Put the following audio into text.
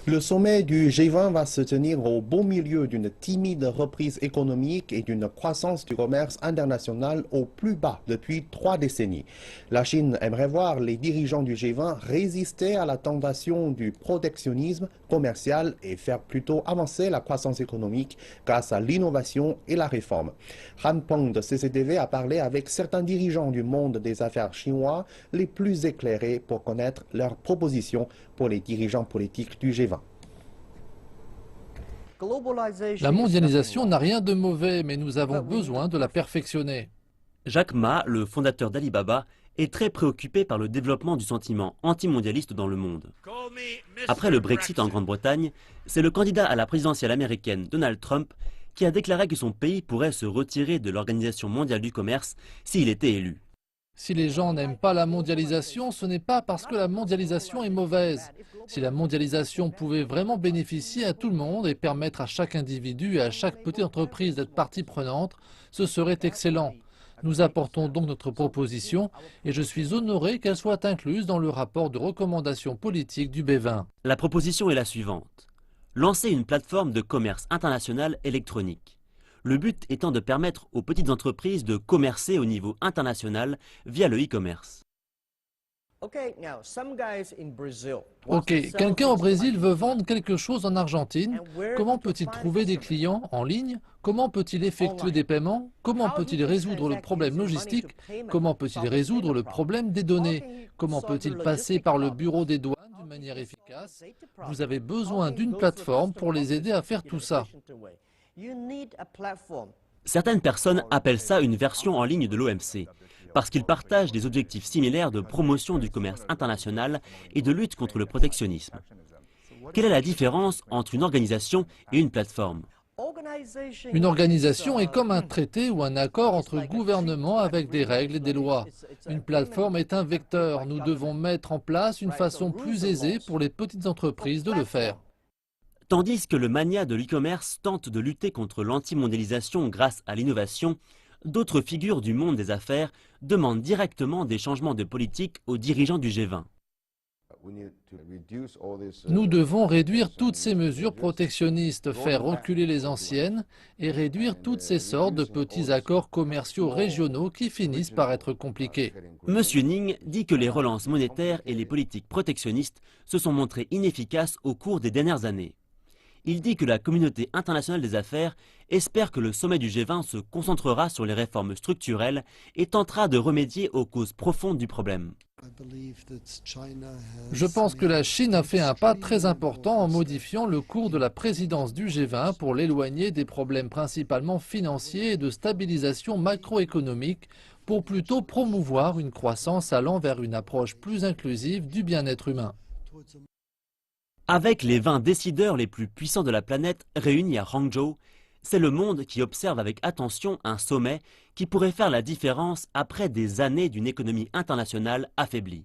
Le sommet du G20 va se tenir au beau milieu d'une timide reprise économique et d'une croissance du commerce international au plus bas depuis 3 décennies. La Chine aimerait voir les dirigeants du G20 résister à la tentation du protectionnisme commercial et faire plutôt avancer la croissance économique grâce à l'innovation et la réforme. Han Peng de CCTV a parlé avec certains dirigeants du monde des affaires chinois les plus éclairés pour connaître leurs propositions pour les dirigeants politiques du G20. La mondialisation n'a rien de mauvais, mais nous avons besoin de la perfectionner. Jack Ma, le fondateur d'Alibaba, est très préoccupé par le développement du sentiment antimondialiste dans le monde. Après le Brexit en Grande-Bretagne, c'est le candidat à la présidentielle américaine Donald Trump qui a déclaré que son pays pourrait se retirer de l'Organisation mondiale du commerce s'il était élu. Si les gens n'aiment pas la mondialisation, ce n'est pas parce que la mondialisation est mauvaise. Si la mondialisation pouvait vraiment bénéficier à tout le monde et permettre à chaque individu et à chaque petite entreprise d'être partie prenante, ce serait excellent. Nous apportons donc notre proposition et je suis honoré qu'elle soit incluse dans le rapport de recommandation politique du B20. La proposition est la suivante. Lancer une plateforme de commerce international électronique. Le but étant de permettre aux petites entreprises de commercer au niveau international via le e-commerce. Ok, quelqu'un au Brésil veut vendre quelque chose en Argentine. Comment peut-il trouver des clients en ligne? Comment peut-il effectuer des paiements? Comment peut-il résoudre le problème logistique? Comment peut-il résoudre le problème des données? Comment peut-il passer par le bureau des douanes d'une manière efficace? Vous avez besoin d'une plateforme pour les aider à faire tout ça. Certaines personnes appellent ça une version en ligne de l'OMC, parce qu'ils partagent des objectifs similaires de promotion du commerce international et de lutte contre le protectionnisme. Quelle est la différence entre une organisation et une plateforme? Une organisation est comme un traité ou un accord entre gouvernements avec des règles et des lois. Une plateforme est un vecteur. Nous devons mettre en place une façon plus aisée pour les petites entreprises de le faire. Tandis que le mania de l'e-commerce tente de lutter contre l'antimondialisation grâce à l'innovation, d'autres figures du monde des affaires demandent directement des changements de politique aux dirigeants du G20. Nous devons réduire toutes ces mesures protectionnistes, faire reculer les anciennes et réduire toutes ces sortes de petits accords commerciaux régionaux qui finissent par être compliqués. M. Ning dit que les relances monétaires et les politiques protectionnistes se sont montrées inefficaces au cours des dernières années. Il dit que la communauté internationale des affaires espère que le sommet du G20 se concentrera sur les réformes structurelles et tentera de remédier aux causes profondes du problème. Je pense que la Chine a fait un pas très important en modifiant le cours de la présidence du G20 pour l'éloigner des problèmes principalement financiers et de stabilisation macroéconomique pour plutôt promouvoir une croissance allant vers une approche plus inclusive du bien-être humain. Avec les 20 décideurs les plus puissants de la planète réunis à Hangzhou, c'est le monde qui observe avec attention un sommet qui pourrait faire la différence après des années d'une économie internationale affaiblie.